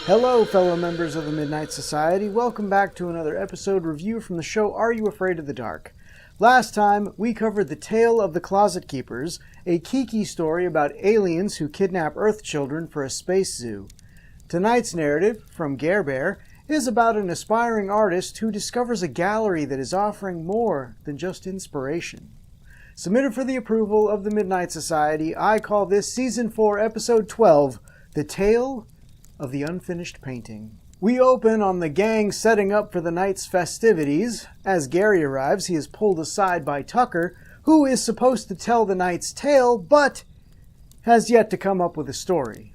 Hello, fellow members of the Midnight Society. Welcome back to another episode review from the show Are You Afraid of the Dark? Last time, we covered The Tale of the Closet Keepers, a Kiki story about aliens who kidnap Earth children for a space zoo. Tonight's narrative, from Gare Bear, is about an aspiring artist who discovers a gallery that is offering more than just inspiration. Submitted for the approval of the Midnight Society, I call this Season 4, Episode 12, The Tale of the Unfinished Painting. We open on the gang setting up for the night's festivities. As Gary arrives, he is pulled aside by Tucker, who is supposed to tell the night's tale, but has yet to come up with a story.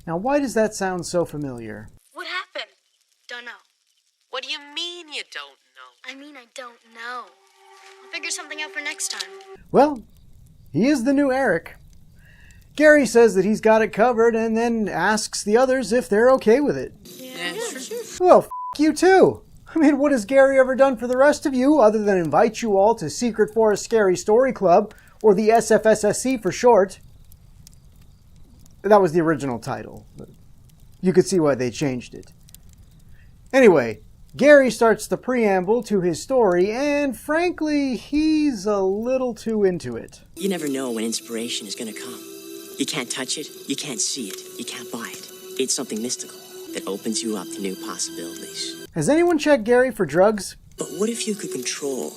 Now, why does that sound so familiar? What happened? Don't know. What do you mean you don't know? I mean, I don't know. I'll figure something out for next time. Well, he is the new Eric. Gary says that he's got it covered and then asks the others if they're okay with it. Yeah, sure. Well, f*** you too. I mean, what has Gary ever done for the rest of you other than invite you all to Secret Forest Scary Story Club, or the SFSSC for short? That was the original title. You could see why they changed it. Anyway, Gary starts the preamble to his story, and frankly, he's a little too into it. You never know when inspiration is going to come. You can't touch it, you can't see it, you can't buy it. It's something mystical that opens you up to new possibilities. Has anyone checked Gary for drugs? But what if you could control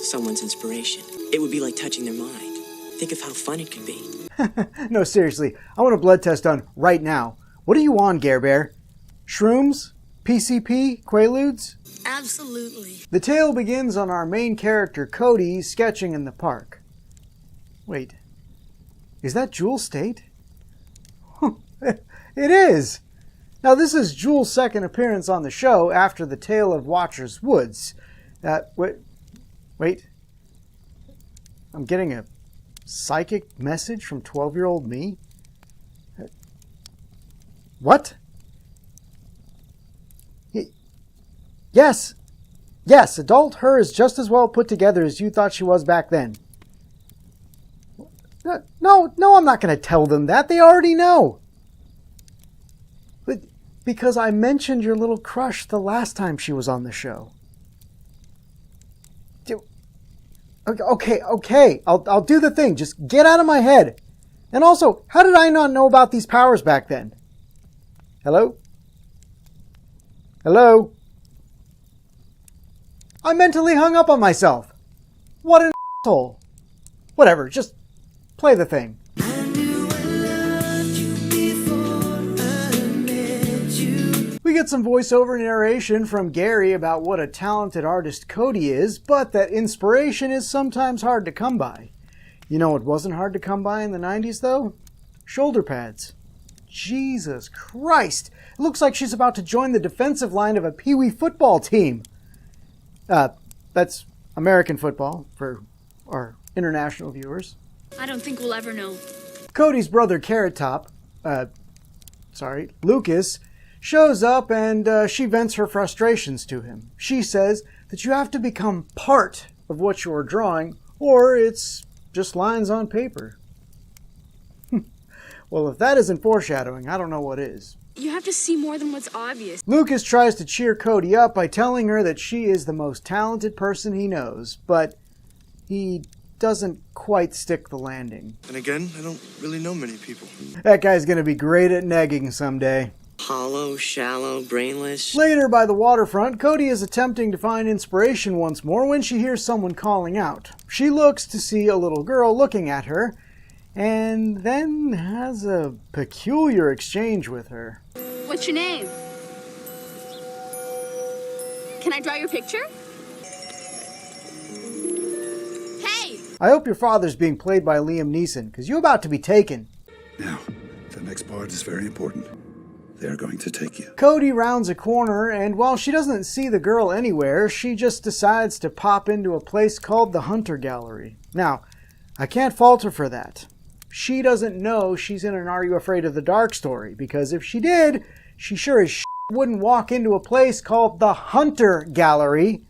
someone's inspiration? It would be like touching their mind. Think of how fun it could be. No, seriously, I want a blood test done right now. What are you on, Gare Bear? Shrooms? PCP? Quaaludes? Absolutely. The tale begins on our main character, Cody, sketching in the park. Wait, is that Jewel State? It is! Now, this is Jewel's second appearance on the show after the Tale of Watcher's Woods. Wait. I'm getting a psychic message from 12-year-old me? What? Yes, adult her is just as well put together as you thought she was back then. No, I'm not going to tell them that. They already know. But because I mentioned your little crush the last time she was on the show. Okay. I'll do the thing. Just get out of my head. And also, how did I not know about these powers back then? Hello? I mentally hung up on myself. What an asshole. Whatever, just play the thing. We get some voiceover narration from Gary about what a talented artist Cody is, but that inspiration is sometimes hard to come by. You know what wasn't hard to come by in the 90s, though? Shoulder pads. Jesus Christ! It looks like she's about to join the defensive line of a Pee-wee football team. That's American football for our international viewers. I don't think we'll ever know. Cody's brother Lucas, shows up and she vents her frustrations to him. She says that you have to become part of what you're drawing, or it's just lines on paper. Well, if that isn't foreshadowing, I don't know what is. You have to see more than what's obvious. Lucas tries to cheer Cody up by telling her that she is the most talented person he knows, but he doesn't quite stick the landing. And again, I don't really know many people. That guy's gonna be great at negging someday. Hollow, shallow, brainless. Later, by the waterfront, Cody is attempting to find inspiration once more when she hears someone calling out. She looks to see a little girl looking at her, and then has a peculiar exchange with her. What's your name? Can I draw your picture? Hey! I hope your father's being played by Liam Neeson, because you're about to be taken. Now, the next part is very important. They're going to take you. Cody rounds a corner, and while she doesn't see the girl anywhere, she just decides to pop into a place called the Hunter Gallery. Now, I can't fault her for that. She doesn't know she's in an Are You Afraid of the Dark story, because if she did, she sure as shit wouldn't walk into a place called the Hunter Gallery.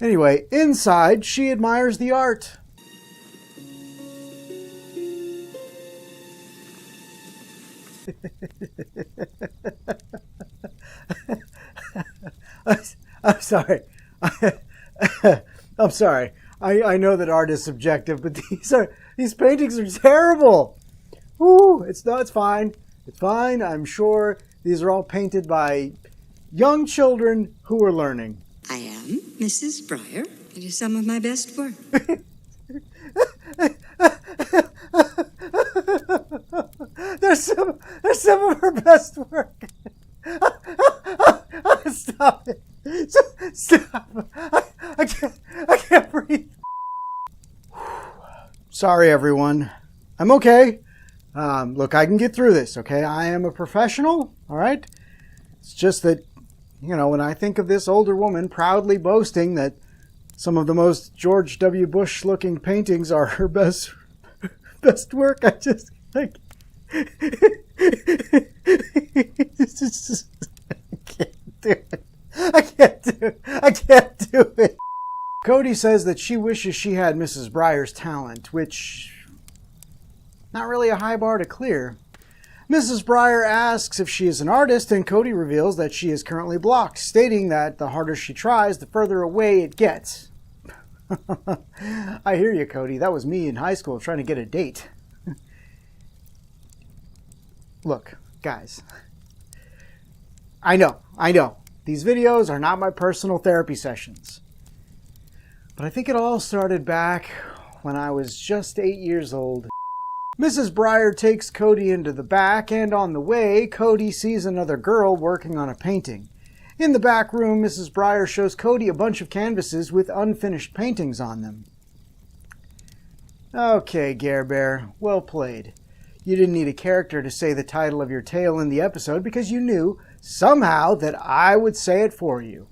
Anyway, inside, she admires the art. I'm sorry. I'm sorry. I know that art is subjective, but these paintings are terrible. Woo, it's fine. It's fine. I'm sure these are all painted by young children who are learning. I am Mrs. Breyer. It is some of my best work. There's some of her best work. Stop it. Stop. I can't breathe. Sorry, everyone. I'm okay. Look, I can get through this, okay? I am a professional, all right? It's just that, when I think of this older woman proudly boasting that some of the most George W. Bush-looking paintings are her best work, I just, like... I can't do it. Cody says that she wishes she had Mrs. Breyer's talent, which, not really a high bar to clear. Mrs. Breyer asks if she is an artist, and Cody reveals that she is currently blocked, stating that the harder she tries, the further away it gets. I hear you, Cody. That was me in high school trying to get a date. Look, guys. I know. These videos are not my personal therapy sessions. But I think it all started back when I was just 8 years old. Mrs. Breyer takes Cody into the back, and on the way, Cody sees another girl working on a painting. In the back room, Mrs. Breyer shows Cody a bunch of canvases with unfinished paintings on them. Okay, Gare Bear, well played. You didn't need a character to say the title of your tale in the episode because you knew, somehow, that I would say it for you.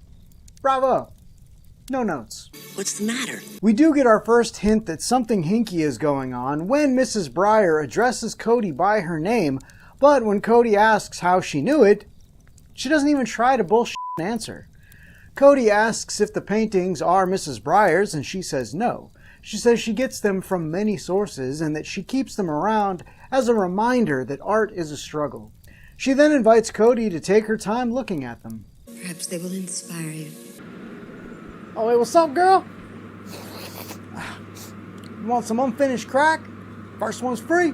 Bravo! No notes. What's the matter? We do get our first hint that something hinky is going on when Mrs. Breyer addresses Cody by her name, but when Cody asks how she knew it, she doesn't even try to bullshit an answer. Cody asks if the paintings are Mrs. Breyer's, and she says no. She says she gets them from many sources and that she keeps them around as a reminder that art is a struggle. She then invites Cody to take her time looking at them. Perhaps they will inspire you. Oh, hey, what's up, girl? You want some unfinished crack? First one's free.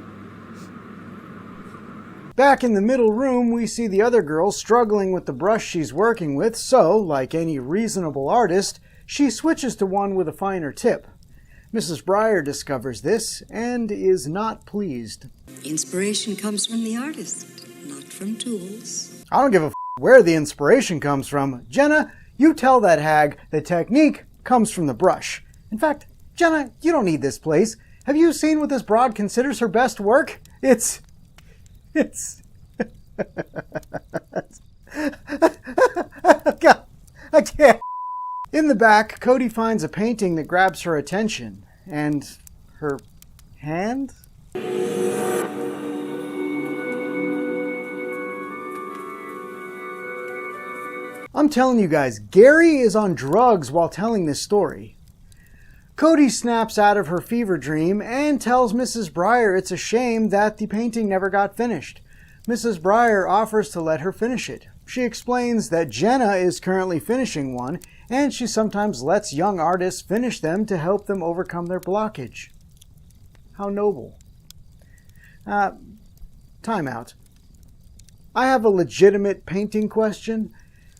Back in the middle room, we see the other girl struggling with the brush she's working with, so, like any reasonable artist, she switches to one with a finer tip. Mrs. Breyer discovers this and is not pleased. Inspiration comes from the artist, not from tools. I don't give a where the inspiration comes from. Jenna, you tell that hag the technique comes from the brush. In fact, Jenna, you don't need this place. Have you seen what this broad considers her best work? It's... God, I can't. In the back, Cody finds a painting that grabs her attention. And her hand? I'm telling you guys, Gary is on drugs while telling this story. Cody snaps out of her fever dream and tells Mrs. Breyer it's a shame that the painting never got finished. Mrs. Breyer offers to let her finish it. She explains that Jenna is currently finishing one, and she sometimes lets young artists finish them to help them overcome their blockage. How noble. Time out. I have a legitimate painting question.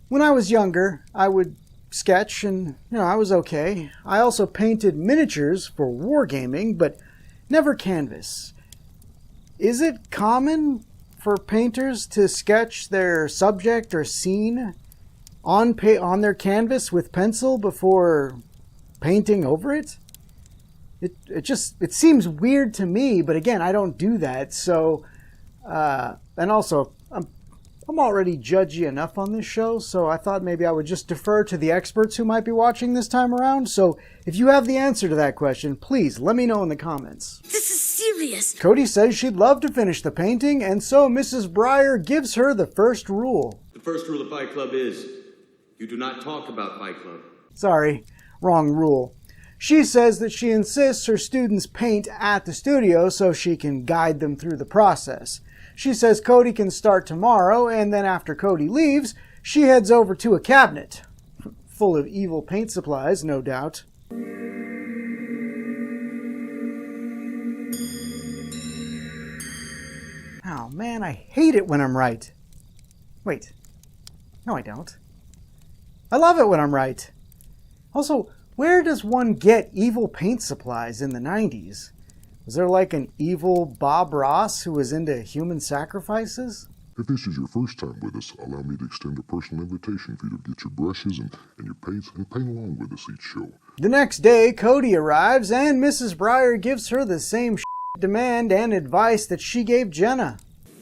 When I was younger, I would sketch and, I was okay. I also painted miniatures for wargaming, but never canvas. Is it common for painters to sketch their subject or scene on their canvas with pencil before painting over it? It seems weird to me, but again, I don't do that. So, and also, I'm already judgy enough on this show, so I thought maybe I would just defer to the experts who might be watching this time around. So if you have the answer to that question, please let me know in the comments. This is serious. Cody says she'd love to finish the painting, and so Mrs. Breyer gives her the first rule. The first rule of Fight Club is, you do not talk about Fight Club. Sorry, wrong rule. She says that she insists her students paint at the studio so she can guide them through the process. She says Cody can start tomorrow, and then after Cody leaves, she heads over to a cabinet. Full of evil paint supplies, no doubt. Oh man, I hate it when I'm right. Wait. No, I don't. I love it when I'm right. Also, where does one get evil paint supplies in the 90s? Was there like an evil Bob Ross who was into human sacrifices? If this is your first time with us, allow me to extend a personal invitation for you to get your brushes and your paints and paint along with us each show. The next day, Cody arrives and Mrs. Breyer gives her the same demand and advice that she gave Jenna.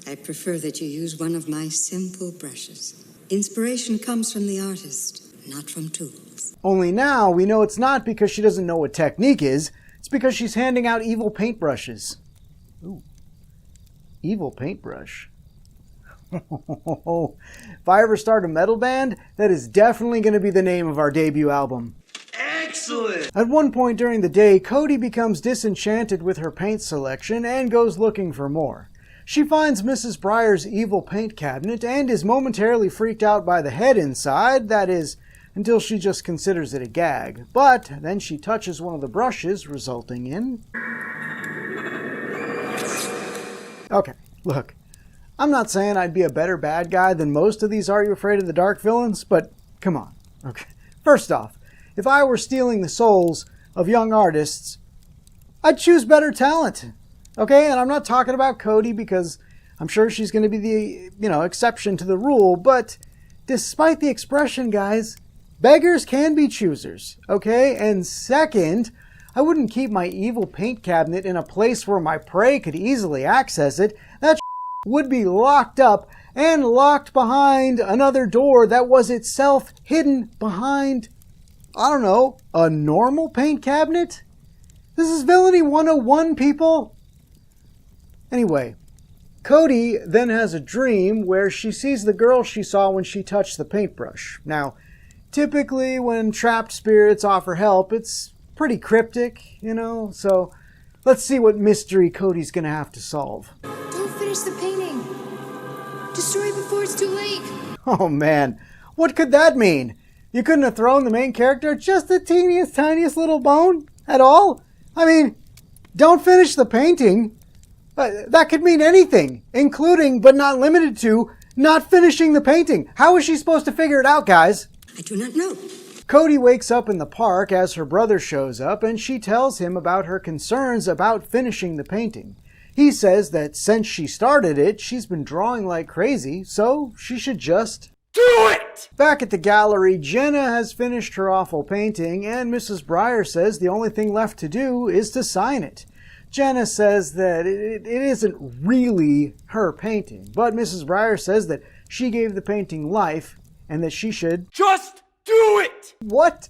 I prefer that you use one of my simple brushes. Inspiration comes from the artist, not from tools. Only now we know it's not because she doesn't know what technique is. It's because she's handing out evil paintbrushes. Ooh. Evil paintbrush. If I ever start a metal band, that is definitely going to be the name of our debut album. Excellent! At one point during the day, Cody becomes disenchanted with her paint selection and goes looking for more. She finds Mrs. Breyer's evil paint cabinet and is momentarily freaked out by the head inside, that is, until she just considers it a gag. But then she touches one of the brushes, resulting in... Okay, look. I'm not saying I'd be a better bad guy than most of these Are You Afraid of the Dark villains, but come on. Okay. First off, if I were stealing the souls of young artists, I'd choose better talent. Okay, and I'm not talking about Cody because I'm sure she's going to be the, exception to the rule, but despite the expression, guys, beggars can be choosers, okay? And second, I wouldn't keep my evil paint cabinet in a place where my prey could easily access it. That would be locked up and locked behind another door that was itself hidden behind, I don't know, a normal paint cabinet? This is Villainy 101, people. Anyway, Cody then has a dream where she sees the girl she saw when she touched the paintbrush. Now, typically when trapped spirits offer help, it's pretty cryptic, so let's see what mystery Cody's gonna have to solve. Don't finish the painting. Destroy it before it's too late. Oh man, what could that mean? You couldn't have thrown the main character just the teeniest, tiniest little bone at all? I mean, don't finish the painting. That could mean anything, including, but not limited to, not finishing the painting. How is she supposed to figure it out, guys? I do not know. Cody wakes up in the park as her brother shows up, and she tells him about her concerns about finishing the painting. He says that since she started it, she's been drawing like crazy, so she should just... Do it! Back at the gallery, Jenna has finished her awful painting, and Mrs. Breyer says the only thing left to do is to sign it. Jenna says that it isn't really her painting, but Mrs. Breyer says that she gave the painting life and that she should... Just do it! What?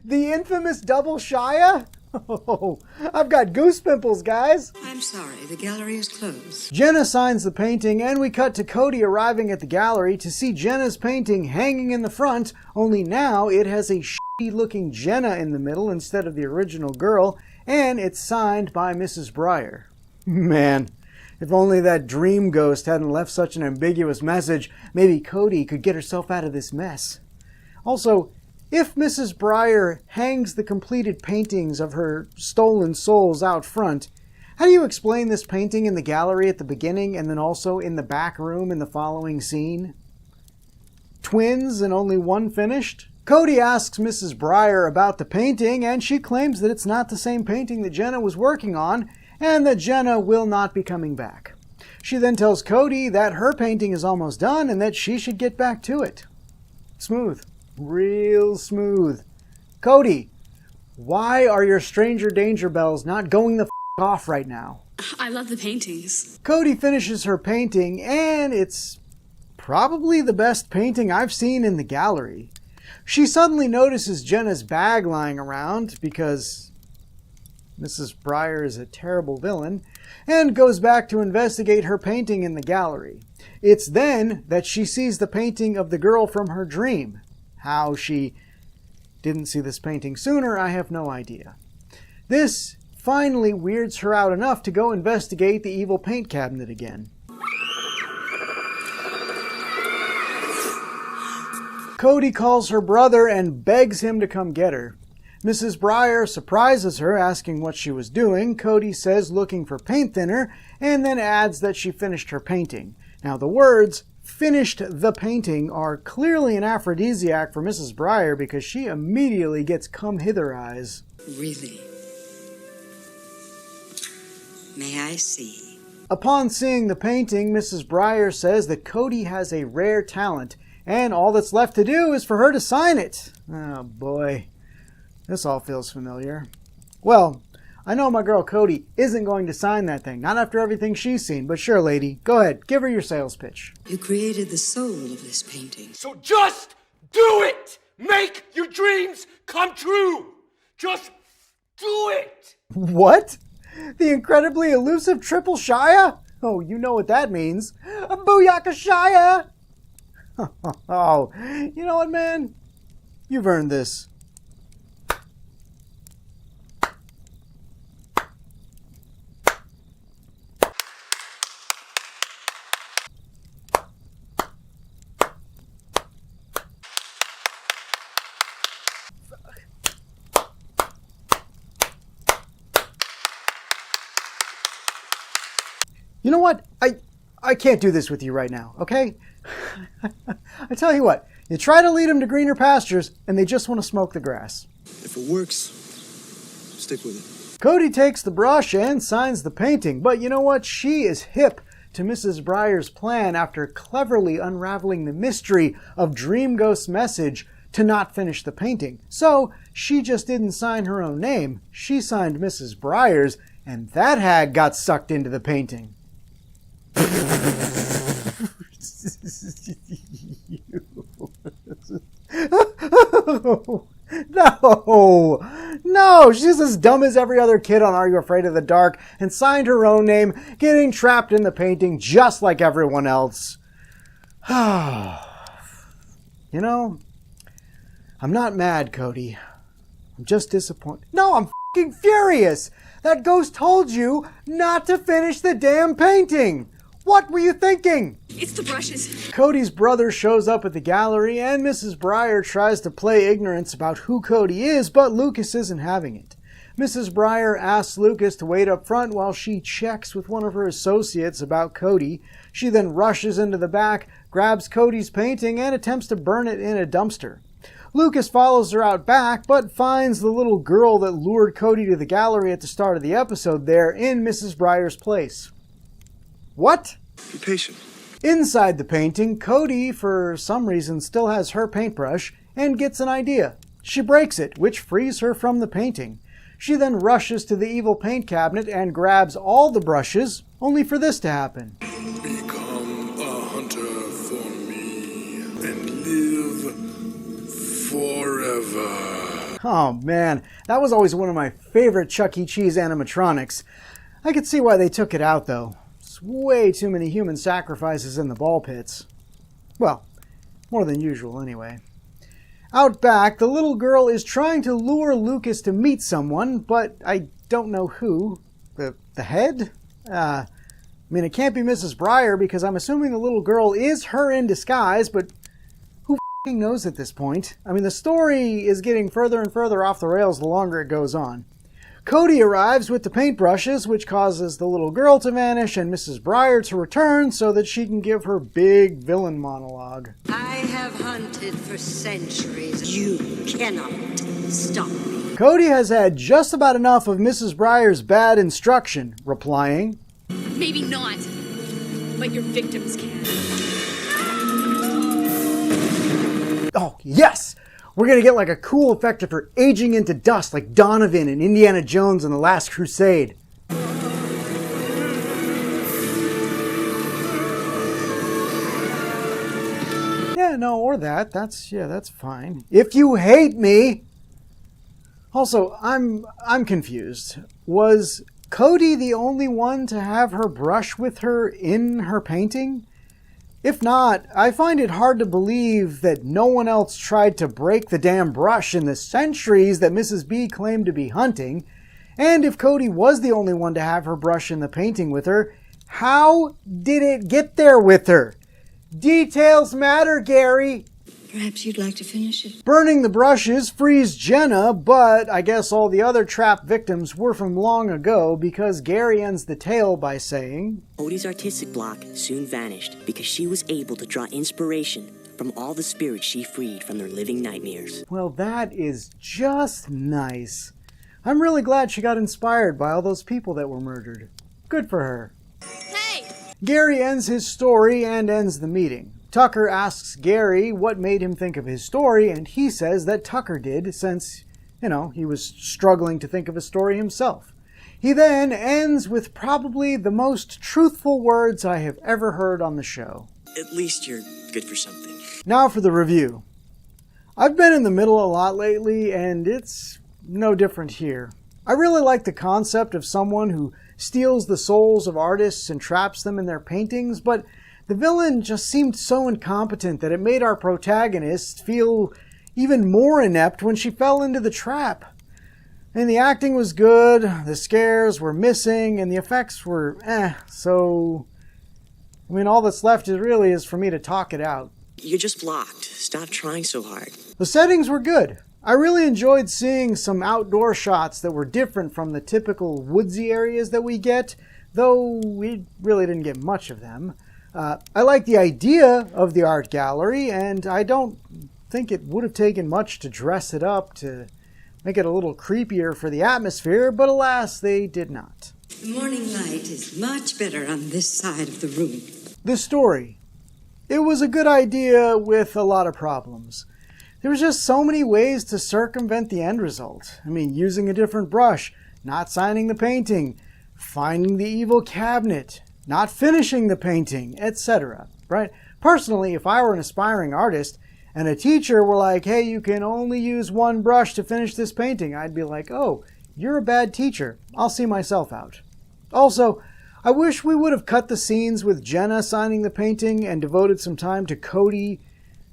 The infamous double Shia? Oh, I've got goose pimples, guys. I'm sorry, the gallery is closed. Jenna signs the painting, and we cut to Cody arriving at the gallery to see Jenna's painting hanging in the front, only now it has a shitty-looking Jenna in the middle instead of the original girl, and it's signed by Mrs. Breyer. Man, if only that dream ghost hadn't left such an ambiguous message, maybe Cody could get herself out of this mess. Also, if Mrs. Breyer hangs the completed paintings of her stolen souls out front, how do you explain this painting in the gallery at the beginning and then also in the back room in the following scene? Twins and only one finished? Cody asks Mrs. Breyer about the painting, and she claims that it's not the same painting that Jenna was working on, and that Jenna will not be coming back. She then tells Cody that her painting is almost done and that she should get back to it. Smooth. Real smooth. Cody, why are your stranger danger bells not going the f*** off right now? I love the paintings. Cody finishes her painting, and it's probably the best painting I've seen in the gallery. She suddenly notices Jenna's bag lying around because Mrs. Breyer is a terrible villain, and goes back to investigate her painting in the gallery. It's then that she sees the painting of the girl from her dream. How she didn't see this painting sooner, I have no idea. This finally weirds her out enough to go investigate the evil paint cabinet again. Cody calls her brother and begs him to come get her. Mrs. Breyer surprises her, asking what she was doing. Cody says looking for paint thinner, and then adds that she finished her painting. Now the words, finished the painting, are clearly an aphrodisiac for Mrs. Breyer because she immediately gets come hither eyes. Really? May I see? Upon seeing the painting, Mrs. Breyer says that Cody has a rare talent, and all that's left to do is for her to sign it. Oh boy, this all feels familiar. Well, I know my girl Cody isn't going to sign that thing, not after everything she's seen, but sure, lady, go ahead, give her your sales pitch. You created the soul of this painting. So just do it! Make your dreams come true! Just do it! What? The incredibly elusive Triple Shia? Oh, you know what that means. A Booyaka Shia! Oh, you know what, man? You've earned this. You know what? I can't do this with you right now, okay? I tell you what, you try to lead them to greener pastures, and they just want to smoke the grass. If it works, stick with it. Cody takes the brush and signs the painting, but you know what? She is hip to Mrs. Breyer's plan after cleverly unraveling the mystery of Dream Ghost's message to not finish the painting. So she just didn't sign her own name. She signed Mrs. Breyer's, and that hag got sucked into the painting. No, she's as dumb as every other kid on Are You Afraid of the Dark and signed her own name, getting trapped in the painting just like everyone else. You know, I'm not mad, Cody. I'm just disappointed. No, I'm f***ing furious! That ghost told you not to finish the damn painting! What were you thinking? It's the brushes. Cody's brother shows up at the gallery and Mrs. Breyer tries to play ignorance about who Cody is, but Lucas isn't having it. Mrs. Breyer asks Lucas to wait up front while she checks with one of her associates about Cody. She then rushes into the back, grabs Cody's painting, and attempts to burn it in a dumpster. Lucas follows her out back, but finds the little girl that lured Cody to the gallery at the start of the episode there in Mrs. Breyer's place. What? Be patient. Inside the painting, Cody, for some reason, still has her paintbrush and gets an idea. She breaks it, which frees her from the painting. She then rushes to the evil paint cabinet and grabs all the brushes, only for this to happen. Become a hunter for me and live forever. Oh man, that was always one of my favorite Chuck E. Cheese animatronics. I could see why they took it out though. Way too many human sacrifices in the ball pits. Well, more than usual anyway. Out back, the little girl is trying to lure Lucas to meet someone, but I don't know who. The head? I mean, it can't be Mrs. Breyer because I'm assuming the little girl is her in disguise, but who f***ing knows at this point? I mean, the story is getting further and further off the rails the longer it goes on. Cody arrives with the paintbrushes, which causes the little girl to vanish and Mrs. Breyer to return so that she can give her big villain monologue. I have hunted for centuries. You cannot stop me. Cody has had just about enough of Mrs. Breyer's bad instruction, replying, Maybe not, but your victims can. "Oh, yes! We're going to get like a cool effect of her aging into dust like Donovan in Indiana Jones and the Last Crusade." Yeah, no, or that. That's fine. If you hate me. Also, I'm confused. Was Cody the only one to have her brush with her in her painting? If not, I find it hard to believe that no one else tried to break the damn brush in the centuries that Mrs. B claimed to be hunting. And if Cody was the only one to have her brush in the painting with her, how did it get there with her? Details matter, Gary. Perhaps you'd like to finish it. Burning the brushes frees Jenna, but I guess all the other trap victims were from long ago because Gary ends the tale by saying, Cody's artistic block soon vanished because she was able to draw inspiration from all the spirits she freed from their living nightmares. Well, that is just nice. I'm really glad she got inspired by all those people that were murdered. Good for her. Hey! Gary ends his story and ends the meeting. Tucker asks Gary what made him think of his story, and he says that Tucker did since, he was struggling to think of a story himself. He then ends with probably the most truthful words I have ever heard on the show. At least you're good for something. Now for the review. I've been in the middle a lot lately, and it's no different here. I really like the concept of someone who steals the souls of artists and traps them in their paintings, but the villain just seemed so incompetent that it made our protagonist feel even more inept when she fell into the trap. And the acting was good, the scares were missing, and the effects were so all that's left is for me to talk it out. You're just blocked. Stop trying so hard. The settings were good. I really enjoyed seeing some outdoor shots that were different from the typical woodsy areas that we get, though we really didn't get much of them. I like the idea of the art gallery, and I don't think it would have taken much to dress it up to make it a little creepier for the atmosphere, but alas, they did not. The morning light is much better on this side of the room. The story. It was a good idea with a lot of problems. There was just so many ways to circumvent the end result. Using a different brush, not signing the painting, finding the evil cabinet, not finishing the painting, etc. Right? Personally, if I were an aspiring artist and a teacher were like, hey, you can only use one brush to finish this painting, I'd be like, oh, you're a bad teacher. I'll see myself out. Also, I wish we would have cut the scenes with Jenna signing the painting and devoted some time to Cody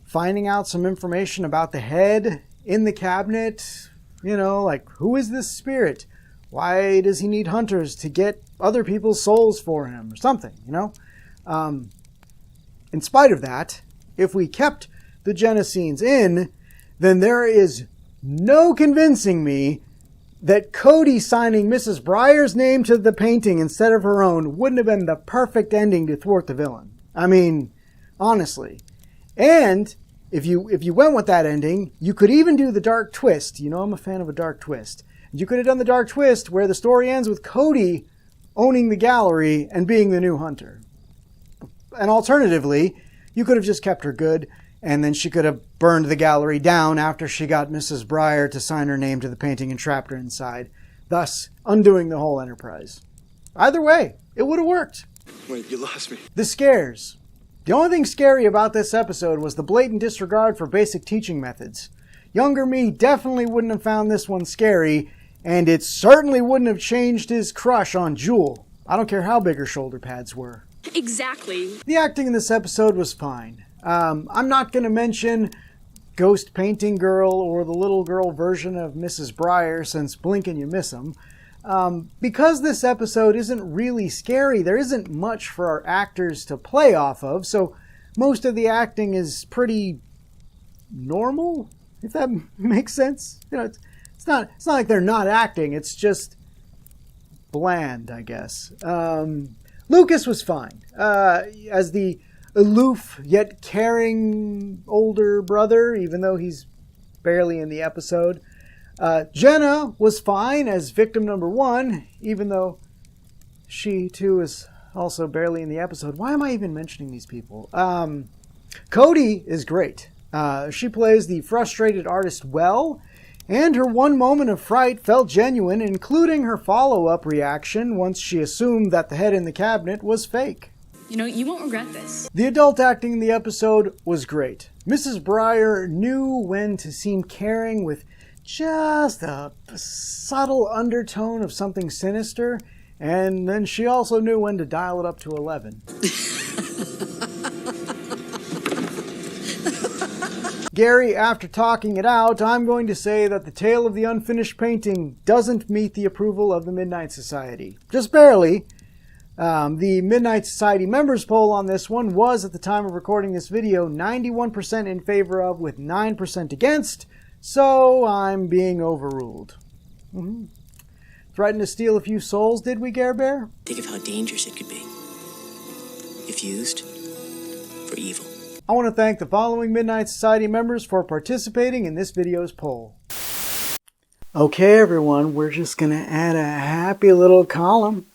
finding out some information about the head in the cabinet. Like, who is this spirit? Why does he need hunters to get other people's souls for him or something, In spite of that, if we kept the Jenna scenes in, then there is no convincing me that Cody signing Mrs. Breyer's name to the painting instead of her own wouldn't have been the perfect ending to thwart the villain. Honestly. And if you went with that ending, you could even do the dark twist. I'm a fan of a dark twist. You could have done the dark twist where the story ends with Cody owning the gallery and being the new hunter. And alternatively, you could have just kept her good, and then she could have burned the gallery down after she got Mrs. Breyer to sign her name to the painting and trapped her inside, thus undoing the whole enterprise. Either way, it would have worked. Wait, you lost me. The scares. The only thing scary about this episode was the blatant disregard for basic teaching methods. Younger me definitely wouldn't have found this one scary, and it certainly wouldn't have changed his crush on Jewel. I don't care how big her shoulder pads were. Exactly. The acting in this episode was fine. I'm not going to mention Ghost Painting Girl or the little girl version of Mrs. Breyer, since blink and you miss them. Because this episode isn't really scary, there isn't much for our actors to play off of, so most of the acting is pretty normal, if that makes sense. It's not like they're not acting, it's just bland, I guess. Lucas was fine. As the aloof yet caring older brother, even though he's barely in the episode. Jenna was fine as victim number 1, even though she too is also barely in the episode. Why am I even mentioning these people? Cody is great. She plays the frustrated artist well, and her one moment of fright felt genuine, including her follow-up reaction once she assumed that the head in the cabinet was fake. You won't regret this. The adult acting in the episode was great. Mrs. Breyer knew when to seem caring with just a subtle undertone of something sinister, and then she also knew when to dial it up to 11. Gary, after talking it out, I'm going to say that the tale of the unfinished painting doesn't meet the approval of the Midnight Society. Just barely. The Midnight Society members poll on this one was, at the time of recording this video, 91% in favor of with 9% against, so I'm being overruled. Threatened to steal a few souls, did we, Gare Bear? Think of how dangerous it could be if used for evil. I want to thank the following Midnight Society members for participating in this video's poll. Okay, everyone, we're just going to add a happy little column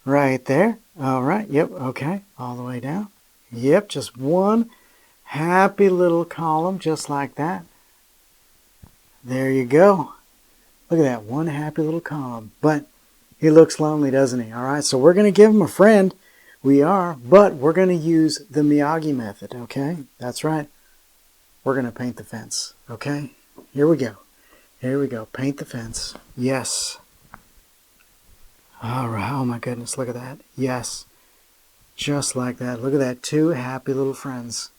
right there. All right, yep, okay, all the way down. Yep, just one happy little column, just like that. There you go. Look at that, one happy little column. But he looks lonely, doesn't he? All right, so we're going to give him a friend. We are, but we're going to use the Miyagi method, okay? That's right. We're going to paint the fence, okay? Here we go. Here we go. Paint the fence. Yes. All right. Oh, my goodness. Look at that. Yes. Just like that. Look at that. Two happy little friends.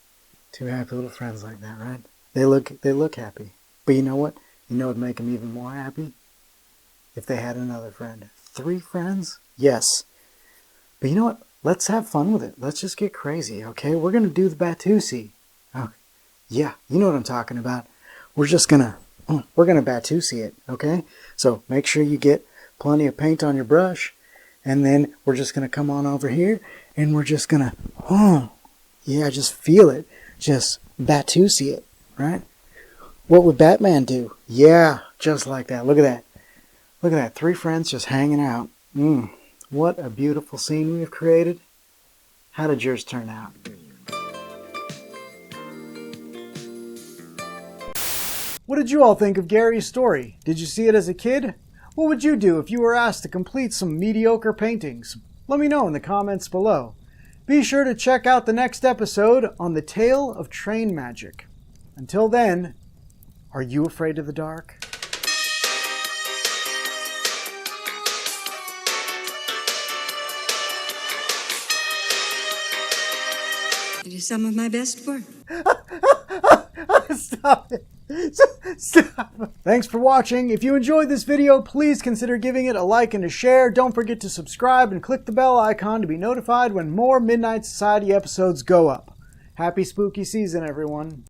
Two happy little friends like that, right? They look happy. But you know what? You know what would make them even more happy? If they had another friend. 3 friends? Yes. But you know what? Let's have fun with it. Let's just get crazy, okay? We're going to do the Batusi. Oh, yeah, you know what I'm talking about. We're going to Batusi it, okay? So make sure you get plenty of paint on your brush. And then we're just going to come on over here. And we're just going to, just feel it. Just Batusi it, right? What would Batman do? Yeah, just like that. Look at that. Look at that. 3 friends just hanging out. What a beautiful scene we have created. How did yours turn out? What did you all think of Gary's story? Did you see it as a kid? What would you do if you were asked to complete some mediocre paintings? Let me know in the comments below. Be sure to check out the next episode on the tale of train magic. Until then, are you afraid of the dark? It is some of my best work. Stop it. Stop. Thanks for watching. If you enjoyed this video, please consider giving it a like and a share. Don't forget to subscribe and click the bell icon to be notified when more Midnight Society episodes go up. Happy spooky season, everyone.